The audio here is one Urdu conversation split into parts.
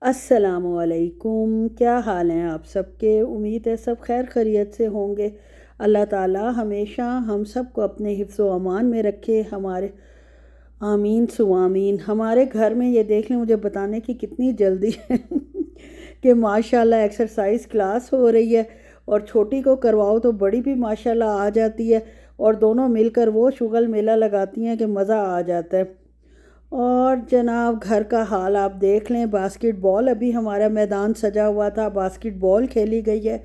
السلام علیکم، کیا حال ہیں آپ سب کے؟ امید ہے سب خیر خیریت سے ہوں گے۔ اللہ تعالی ہمیشہ ہم سب کو اپنے حفظ و امان میں رکھے، ہمارے آمین سو آمین۔ ہمارے گھر میں یہ دیکھ لیں، مجھے بتانے کی کتنی جلدی ہے کہ ماشاءاللہ ایکسرسائز کلاس ہو رہی ہے، اور چھوٹی کو کرواؤ تو بڑی بھی ماشاءاللہ آ جاتی ہے، اور دونوں مل کر وہ شغل میلہ لگاتی ہیں کہ مزہ آ جاتا ہے۔ اور جناب گھر کا حال آپ دیکھ لیں، باسکٹ بال ابھی ہمارا میدان سجا ہوا تھا، باسکٹ بال کھیلی گئی ہے۔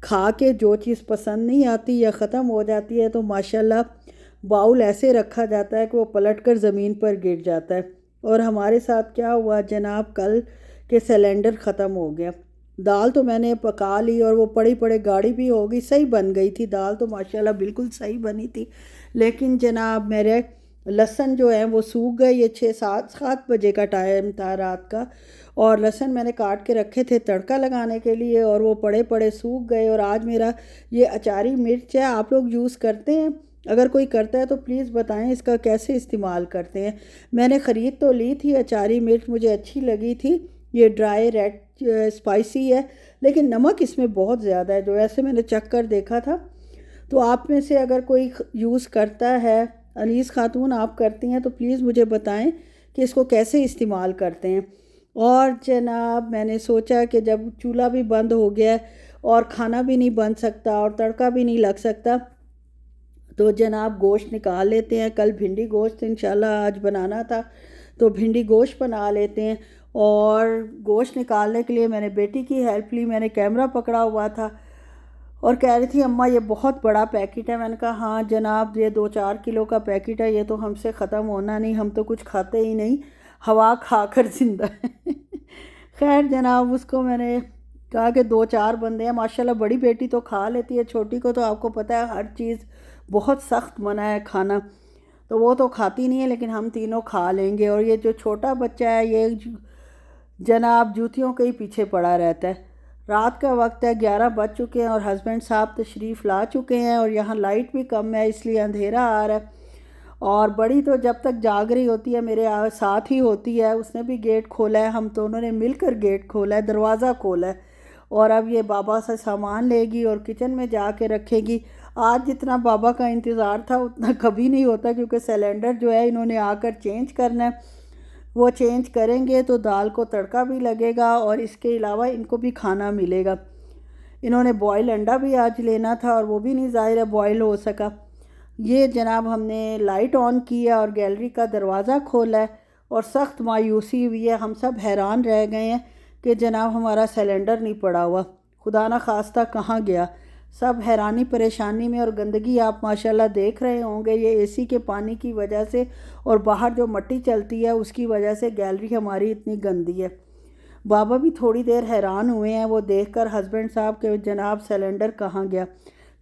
کھا کے جو چیز پسند نہیں آتی یا ختم ہو جاتی ہے تو ماشاءاللہ باؤل ایسے رکھا جاتا ہے کہ وہ پلٹ کر زمین پر گر جاتا ہے۔ اور ہمارے ساتھ کیا ہوا جناب، کل کے سلنڈر ختم ہو گیا۔ دال تو میں نے پکا لی اور وہ پڑی پڑے گاڑی بھی ہو گئی، صحیح بن گئی تھی دال تو ماشاءاللہ بالکل صحیح بنی تھی، لیکن جناب میرے لہسن جو ہے وہ سوکھ گئے۔ یہ 6 7 بجے کا ٹائم تھا رات کا، اور لہسن میں نے کاٹ کے رکھے تھے تڑکا لگانے کے لیے، اور وہ پڑے پڑے سوکھ گئے۔ اور آج میرا یہ اچاری مرچ ہے، آپ لوگ یوز کرتے ہیں؟ اگر کوئی کرتا ہے تو پلیز بتائیں اس کا کیسے استعمال کرتے ہیں۔ میں نے خرید تو لی تھی اچاری مرچ، مجھے اچھی لگی تھی، یہ ڈرائی ریڈ اسپائسی ہے، لیکن نمک اس میں بہت زیادہ ہے، جو ایسے میں نے چکھ کر دیکھا تھا۔ تو آپ میں سے اگر کوئی یوز کرتا ہے، انیس خاتون آپ کرتی ہیں، تو پلیز مجھے بتائیں کہ اس کو کیسے استعمال کرتے ہیں۔ اور جناب میں نے سوچا کہ جب چولہا بھی بند ہو گیا ہے اور کھانا بھی نہیں بن سکتا اور تڑکا بھی نہیں لگ سکتا، تو جناب گوشت نکال لیتے ہیں۔ کل بھنڈی گوشت انشاءاللہ آج بنانا تھا، تو بھنڈی گوشت بنا لیتے ہیں۔ اور گوشت نکالنے کے لیے میں نے بیٹی کی ہیلپ لی، میں نے کیمرہ پکڑا ہوا تھا، اور کہہ رہی تھی اماں یہ بہت بڑا پیکٹ ہے۔ میں نے کہا ہاں جناب یہ 2 4 کلو کا پیکٹ ہے، یہ تو ہم سے ختم ہونا نہیں، ہم تو کچھ کھاتے ہی نہیں، ہوا کھا کر زندہ ہے خیر جناب اس کو میں نے کہا کہ 2 4 بندے ہیں، ماشاءاللہ بڑی بیٹی تو کھا لیتی ہے، چھوٹی کو تو آپ کو پتہ ہے ہر چیز بہت سخت منع ہے کھانا، تو وہ تو کھاتی نہیں ہے، لیکن ہم تینوں کھا لیں گے۔ اور یہ جو چھوٹا بچہ ہے یہ جناب جوتیوں کے ہی پیچھے پڑا رہتا ہے۔ رات کا وقت ہے، 11 بج چکے ہیں، اور ہسبینڈ صاحب تشریف لا چکے ہیں، اور یہاں لائٹ بھی کم ہے اس لیے اندھیرا آ رہا ہے۔ اور بڑی تو جب تک جاگ رہی ہوتی ہے میرے ساتھ ہی ہوتی ہے، اس نے بھی گیٹ کھولا ہے، ہم دونوں نے مل کر گیٹ کھولا ہے، دروازہ کھولا ہے، اور اب یہ بابا سے سامان لے گی اور کچن میں جا کے رکھے گی۔ آج جتنا بابا کا انتظار تھا اتنا کبھی نہیں ہوتا، کیونکہ سلنڈر جو ہے انہوں نے آ کر چینج کرنا ہے، وہ چینج کریں گے تو دال کو تڑکا بھی لگے گا، اور اس کے علاوہ ان کو بھی کھانا ملے گا۔ انہوں نے بوائل انڈا بھی آج لینا تھا، اور وہ بھی نہیں ظاہر ہے بوائل ہو سکا۔ یہ جناب ہم نے لائٹ آن کیا اور گیلری کا دروازہ کھولا ہے، اور سخت مایوسی ہوئی ہے، ہم سب حیران رہ گئے ہیں کہ جناب ہمارا سلنڈر نہیں پڑا ہوا، خدا نہ خواستہ کہاں گیا۔ سب حیرانی پریشانی میں، اور گندگی آپ ماشاءاللہ دیکھ رہے ہوں گے، یہ اے سی کے پانی کی وجہ سے اور باہر جو مٹی چلتی ہے اس کی وجہ سے گیلری ہماری اتنی گندی ہے۔ بابا بھی تھوڑی دیر حیران ہوئے ہیں وہ دیکھ کر ہسبینڈ صاحب کے جناب سلنڈر کہاں گیا۔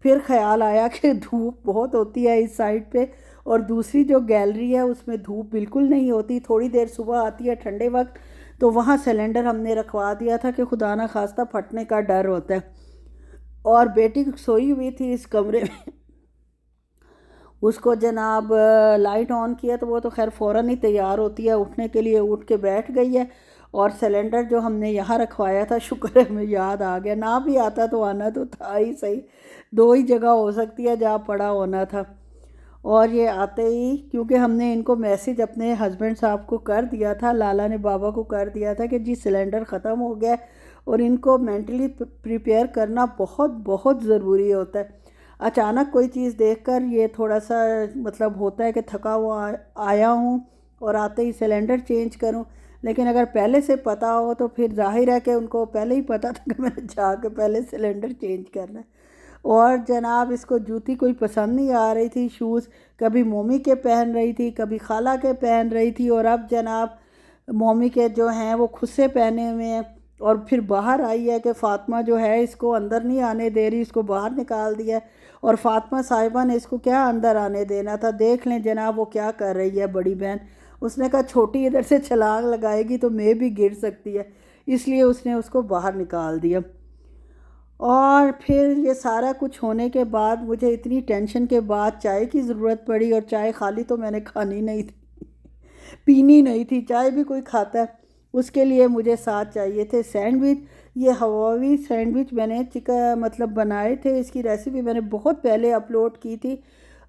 پھر خیال آیا کہ دھوپ بہت ہوتی ہے اس سائڈ پہ، اور دوسری جو گیلری ہے اس میں دھوپ بالکل نہیں ہوتی، تھوڑی دیر صبح آتی ہے ٹھنڈے وقت، تو وہاں سلنڈر ہم نے رکھوا دیا تھا کہ خدا نہ خواستہ پھٹنے کا ڈر ہوتا ہے۔ اور بیٹی سوئی ہوئی تھی اس کمرے میں، اس کو جناب لائٹ آن کیا تو وہ تو خیر فوراً ہی تیار ہوتی ہے اٹھنے کے لیے، اٹھ کے بیٹھ گئی ہے۔ اور سلنڈر جو ہم نے یہاں رکھوایا تھا شکر ہے ہمیں یاد آ گیا، نہ بھی آتا تو آنا تو تھا ہی صحیح، 2 ہی جگہ ہو سکتی ہے جہاں پڑا ہونا تھا۔ اور یہ آتے ہی کیونکہ ہم نے ان کو میسج اپنے ہسبینڈ صاحب کو کر دیا تھا، لالا نے بابا کو کر دیا تھا کہ جی سلنڈر ختم ہو گیا ہے، اور ان کو مینٹلی پریپیئر کرنا بہت بہت ضروری ہوتا ہے۔ اچانک کوئی چیز دیکھ کر یہ تھوڑا سا مطلب ہوتا ہے کہ تھکا ہوا آیا ہوں اور آتے ہی سلنڈر چینج کروں، لیکن اگر پہلے سے پتہ ہو تو پھر ظاہر ہے کہ ان کو پہلے ہی پتہ تھا کہ میں نے جا کے پہلے سلنڈر چینج کرنا ہے۔ اور جناب اس کو جوتی کوئی پسند نہیں آ رہی تھی، شوز کبھی مومی کے پہن رہی تھی، کبھی خالہ کے پہن رہی تھی، اور اب جناب مومی کے جو ہیں وہ خود سے پہنے ہوئے ہیں۔ اور پھر باہر آئی ہے کہ فاطمہ جو ہے اس کو اندر نہیں آنے دے رہی، اس کو باہر نکال دیا ہے، اور فاطمہ صاحبہ نے اس کو کیا اندر آنے دینا تھا۔ دیکھ لیں جناب وہ کیا کر رہی ہے بڑی بہن، اس نے کہا چھوٹی ادھر سے چھلانگ لگائے گی تو میں بھی گر سکتی ہے، اس لیے اس نے اس کو باہر نکال دیا۔ اور پھر یہ سارا کچھ ہونے کے بعد مجھے اتنی ٹینشن کے بعد چائے کی ضرورت پڑی، اور چائے خالی تو میں نے کھانی نہیں تھی، پینی نہیں تھی، چائے بھی کوئی کھاتا ہے۔ اس کے لیے مجھے ساتھ چاہیے تھے سینڈوچ۔ یہ ہواوی سینڈوچ میں نے مطلب بنائے تھے، اس کی ریسیپی میں نے بہت پہلے اپلوڈ کی تھی،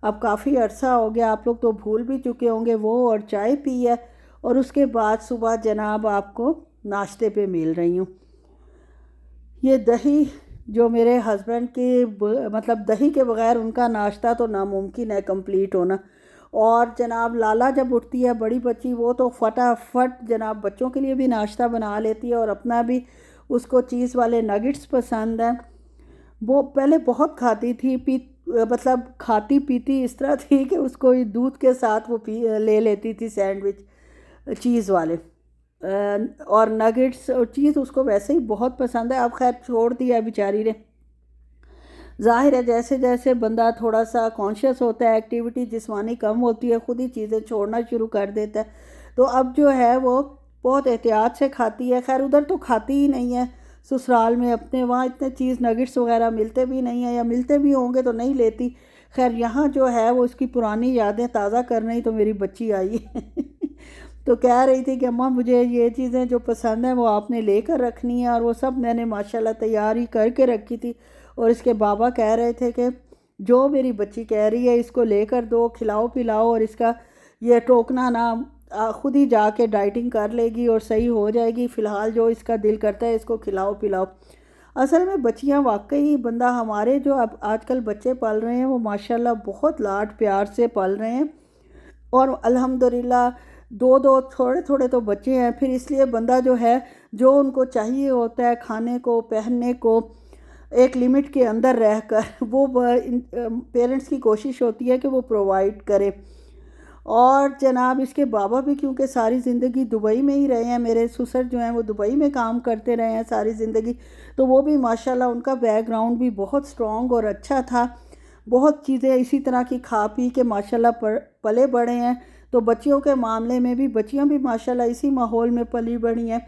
اب کافی عرصہ ہو گیا، آپ لوگ تو بھول بھی چکے ہوں گے وہ، اور چائے پی ہے، اور اس کے بعد صبح جناب آپ کو ناشتے پہ مل رہی ہوں۔ یہ دہی جو میرے ہسبینڈ کی مطلب دہی کے بغیر ان کا ناشتہ تو ناممکن ہے کمپلیٹ ہونا۔ اور جناب لالا جب اٹھتی ہے بڑی بچی، وہ تو فٹافٹ جناب بچوں کے لیے بھی ناشتہ بنا لیتی ہے اور اپنا بھی، اس کو چیز والے نگٹس پسند ہیں۔ وہ پہلے بہت کھاتی تھی، مطلب کھاتی پیتی اس طرح تھی کہ اس کو دودھ کے ساتھ وہ لے لیتی تھی سینڈوچ چیز والے، اور نگٹس اور چیز اس کو ویسے ہی بہت پسند ہے۔ اب خیر چھوڑ دیا بیچاری نے، ظاہر ہے جیسے جیسے بندہ تھوڑا سا کانشیس ہوتا ہے، ایکٹیویٹی جسمانی کم ہوتی ہے، خود ہی چیزیں چھوڑنا شروع کر دیتا ہے، تو اب جو ہے وہ بہت احتیاط سے کھاتی ہے۔ خیر ادھر تو کھاتی ہی نہیں ہے سسرال میں اپنے، وہاں اتنے چیز نگٹس وغیرہ ملتے بھی نہیں ہیں، یا ملتے بھی ہوں گے تو نہیں لیتی۔ خیر یہاں جو ہے وہ اس کی پرانی یادیں تازہ کرنے ہی تو میری بچی آئی ہے تو کہہ رہی تھی کہ اماں مجھے یہ چیزیں جو پسند ہیں وہ آپ نے لے کر رکھنی ہیں، اور وہ سب میں نے ماشاءاللہ تیاری کر کے رکھی تھی، اور اس کے بابا کہہ رہے تھے کہ جو میری بچی کہہ رہی ہے اس کو لے کر دو، کھلاؤ پلاؤ، اور اس کا یہ ٹوکنا نہ، خود ہی جا کے ڈائٹنگ کر لے گی اور صحیح ہو جائے گی، فی الحال جو اس کا دل کرتا ہے اس کو کھلاؤ پلاؤ۔ اصل میں بچیاں واقعی بندہ، ہمارے جو اب آج کل بچے پل رہے ہیں وہ ماشاءاللہ بہت لاڈ پیار سے پل رہے ہیں، اور الحمدللہ دو دو تھوڑے تھوڑے تو بچے ہیں، پھر اس لیے بندہ جو ہے جو ان کو چاہیے ہوتا ہے کھانے کو پہننے کو ایک لمٹ کے اندر رہ کر، وہ پیرنٹس کی کوشش ہوتی ہے کہ وہ پرووائڈ کرے۔ اور جناب اس کے بابا بھی کیونکہ ساری زندگی دبئی میں ہی رہے ہیں، میرے سسر جو ہیں وہ دبئی میں کام کرتے رہے ہیں ساری زندگی، تو وہ بھی ماشاءاللہ ان کا بیک گراؤنڈ بھی بہت سٹرونگ اور اچھا تھا، بہت چیزیں اسی طرح کی کھا پی کے ماشاءاللہ پلے بڑے ہیں، تو بچیوں کے معاملے میں بھی بچیاں بھی ماشاءاللہ اسی ماحول میں پلی بڑھی ہیں،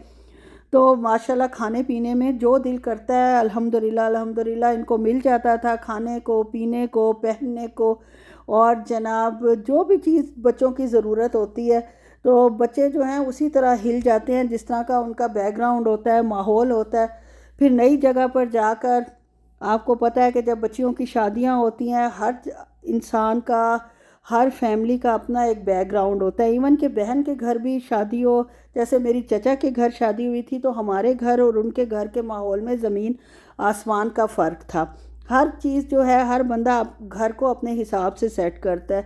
تو ماشاءاللہ کھانے پینے میں جو دل کرتا ہے الحمدللہ الحمدللہ ان کو مل جاتا تھا، کھانے کو پینے کو پہننے کو، اور جناب جو بھی چیز بچوں کی ضرورت ہوتی ہے تو بچے جو ہیں اسی طرح ہل جاتے ہیں جس طرح کا ان کا بیک گراؤنڈ ہوتا ہے، ماحول ہوتا ہے۔ پھر نئی جگہ پر جا کر آپ کو پتہ ہے کہ جب بچیوں کی شادیاں ہوتی ہیں، ہر انسان کا، ہر فیملی کا اپنا ایک بیک گراؤنڈ ہوتا ہے، ایون کہ بہن کے گھر بھی شادی ہو، جیسے میری چچا کے گھر شادی ہوئی تھی تو ہمارے گھر اور ان کے گھر کے ماحول میں زمین آسمان کا فرق تھا۔ ہر چیز جو ہے ہر بندہ گھر کو اپنے حساب سے سیٹ کرتا ہے،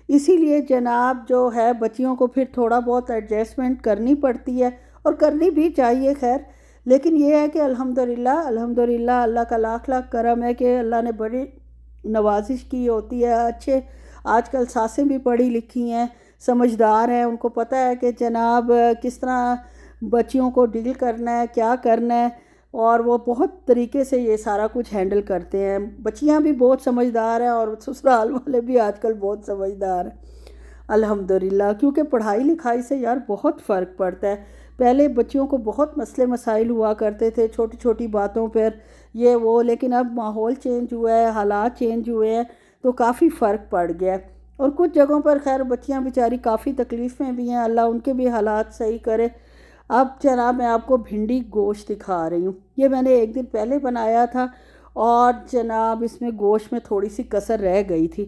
اسی لیے جناب جو ہے بچیوں کو پھر تھوڑا بہت ایڈجسٹمنٹ کرنی پڑتی ہے، اور کرنی بھی چاہیے خیر، لیکن یہ ہے کہ الحمدللہ الحمدللہ اللہ کا لاکھ لاکھ کرم ہے کہ اللہ نے بڑی نوازش کی ہوتی ہے، اچھے آج کل ساسیں بھی پڑھی لکھی ہیں، سمجھدار ہیں، ان کو پتہ ہے کہ جناب کس طرح بچیوں کو ڈیل کرنا ہے، کیا کرنا ہے، اور وہ بہت طریقے سے یہ سارا کچھ ہینڈل کرتے ہیں۔ بچیاں بھی بہت سمجھدار ہیں اور سسرال والے بھی آج کل بہت سمجھدار ہیں الحمدللہ، کیونکہ پڑھائی لکھائی سے یار بہت فرق پڑتا ہے۔ پہلے بچیوں کو بہت مسئلے مسائل ہوا کرتے تھے چھوٹی چھوٹی باتوں پر یہ وہ، لیکن اب ماحول چینج ہوا ہے، حالات چینج ہوئے ہیں، تو کافی فرق پڑ گیا ہے، اور کچھ جگہوں پر خیر بچیاں بیچاری کافی تکلیف میں بھی ہیں، اللہ ان کے بھی حالات صحیح کرے۔ اب جناب میں آپ کو بھنڈی گوشت دکھا رہی ہوں، یہ میں نے ایک دن پہلے بنایا تھا، اور جناب اس میں گوشت میں تھوڑی سی کسر رہ گئی تھی،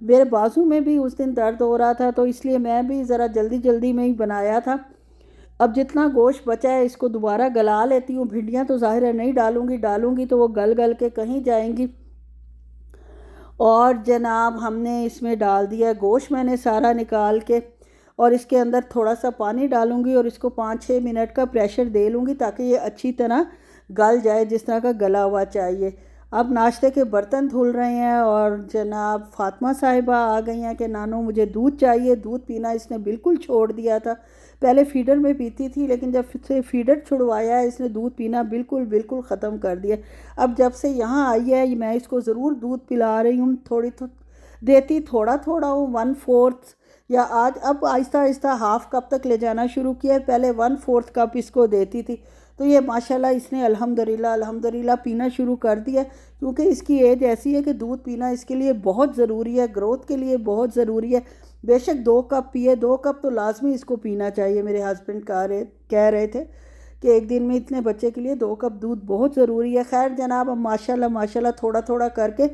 میرے بازو میں بھی اس دن درد ہو رہا تھا، تو اس لیے میں بھی ذرا جلدی جلدی میں ہی بنایا تھا۔ اب جتنا گوشت بچا ہے اس کو دوبارہ گلا لیتی ہوں، بھنڈیاں تو ظاہر ہے نہیں ڈالوں گی تو وہ گل گل کے کہیں جائیں گی، اور جناب ہم نے اس میں ڈال دیا گوشت، میں نے سارا نکال کے، اور اس کے اندر تھوڑا سا پانی ڈالوں گی اور اس کو 5-6 منٹ کا پریشر دے لوں گی تاکہ یہ اچھی طرح گل جائے جس طرح کا گلا ہوا چاہیے۔ اب ناشتے کے برتن دھل رہے ہیں، اور جناب فاطمہ صاحبہ آ گئی ہیں کہ نانو مجھے دودھ چاہیے، دودھ پینا اس نے بالکل چھوڑ دیا تھا، پہلے فیڈر میں پیتی تھی لیکن جب سے فیڈر چھڑوایا ہے اس نے دودھ پینا بالکل ختم کر دیا۔ اب جب سے یہاں آئی ہے میں اس کو ضرور دودھ پلا رہی ہوں، دیتی تھوڑا تھوڑا ہوں، 1/4 یا اب آہستہ آہستہ ہاف کپ تک لے جانا شروع کیا، پہلے 1/4 کپ اس کو دیتی تھی، تو یہ ماشاءاللہ اس نے الحمدللہ پینا شروع کر دیا، کیونکہ اس کی ایج ایسی ہے کہ دودھ پینا اس کے لیے بہت ضروری ہے، گروتھ کے لیے بہت ضروری ہے، بے شک 2 کپ پیے، 2 کپ تو لازمی اس کو پینا چاہیے۔ میرے ہسبینڈ کہہ رہے تھے کہ ایک دن میں اتنے بچے کے لیے 2 کپ دودھ بہت ضروری ہے۔ خیر جناب اب ماشاءاللہ تھوڑا تھوڑا کر کے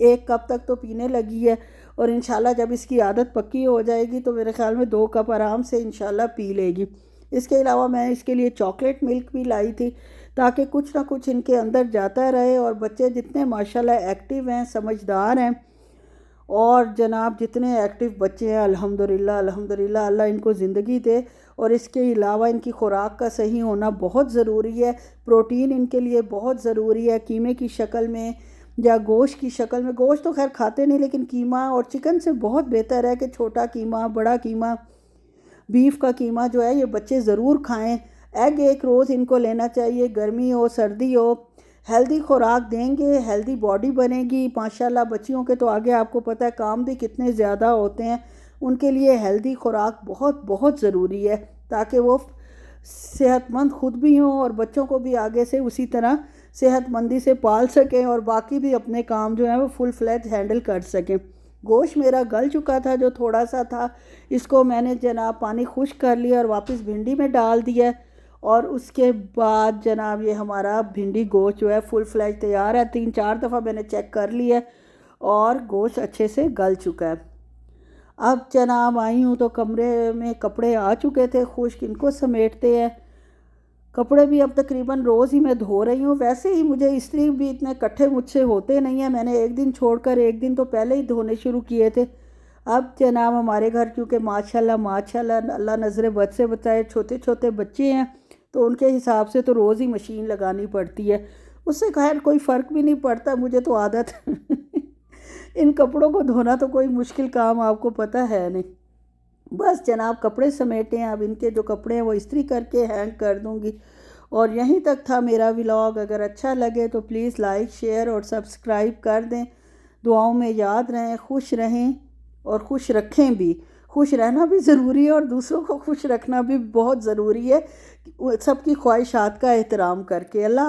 1 کپ تک تو پینے لگی ہے، اور انشاءاللہ جب اس کی عادت پکی ہو جائے گی تو میرے خیال میں 2 کپ آرام سے انشاءاللہ پی لے گی۔ اس کے علاوہ میں اس کے لیے چاکلیٹ ملک بھی لائی تھی تاکہ کچھ نہ کچھ ان کے اندر جاتا رہے، اور بچے جتنے ماشاءاللہ ایکٹیو ہیں، سمجھدار ہیں، اور جناب جتنے ایکٹیو بچے ہیں الحمدللہ اللہ ان کو زندگی دے۔ اور اس کے علاوہ ان کی خوراک کا صحیح ہونا بہت ضروری ہے، پروٹین ان کے لیے بہت ضروری ہے، قیمے کی شکل میں یا گوشت کی شکل میں۔ گوشت تو خیر کھاتے نہیں، لیکن قیمہ اور چکن سے بہت بہتر ہے کہ چھوٹا قیمہ، بڑا قیمہ، بیف کا قیمہ جو ہے یہ بچے ضرور کھائیں۔ ایگ 1 روز ان کو لینا چاہیے، گرمی ہو سردی ہو، ہیلدی خوراک دیں گے ہیلدی باڈی بنے گی۔ ماشاءاللہ بچیوں کے تو آگے آپ کو پتہ ہے کام بھی کتنے زیادہ ہوتے ہیں، ان کے لیے ہیلدی خوراک بہت بہت ضروری ہے تاکہ وہ صحت مند خود بھی ہوں اور بچوں کو بھی آگے سے اسی طرح صحت مندی سے پال سکیں، اور باقی بھی اپنے کام جو ہیں وہ فل فلیج ہینڈل کر سکیں۔ گوشت میرا گل چکا تھا جو تھوڑا سا تھا، اس کو میں نے جناب پانی خشک کر لیا اور واپس بھنڈی میں ڈال دیا، اور اس کے بعد جناب یہ ہمارا بھنڈی گوشت جو ہے فل فلیج تیار ہے۔ 3-4 دفعہ میں نے چیک کر لیا اور گوشت اچھے سے گل چکا ہے۔ اب جناب آئی ہوں تو کمرے میں کپڑے آ چکے تھے خشک، ان کو سمیٹتے ہیں۔ کپڑے بھی اب تقریباً روز ہی میں دھو رہی ہوں، ویسے ہی مجھے استری بھی اتنے کٹھے مجھ سے ہوتے نہیں ہیں، میں نے ایک دن چھوڑ کر ایک دن تو پہلے ہی دھونے شروع کیے تھے۔ اب جناب ہمارے گھر کیونکہ ماشاءاللہ اللہ نظر بد سے بچائے، چھوٹے چھوٹے بچے ہیں تو ان کے حساب سے تو روز ہی مشین لگانی پڑتی ہے، اس سے خیر کوئی فرق بھی نہیں پڑتا، مجھے تو عادت ان کپڑوں کو دھونا تو کوئی مشکل کام آپ کو پتہ ہے نہیں۔ بس جناب کپڑے سمیٹے ہیں، اب ان کے جو کپڑے ہیں وہ استری کر کے ہینگ کر دوں گی۔ اور یہیں تک تھا میرا ولاگ، اگر اچھا لگے تو پلیز لائک شیئر اور سبسکرائب کر دیں۔ دعاؤں میں یاد رہیں، خوش رہیں اور خوش رکھیں بھی۔ خوش رہنا بھی ضروری ہے اور دوسروں کو خوش رکھنا بھی بہت ضروری ہے، سب کی خواہشات کا احترام کر کے۔ اللہ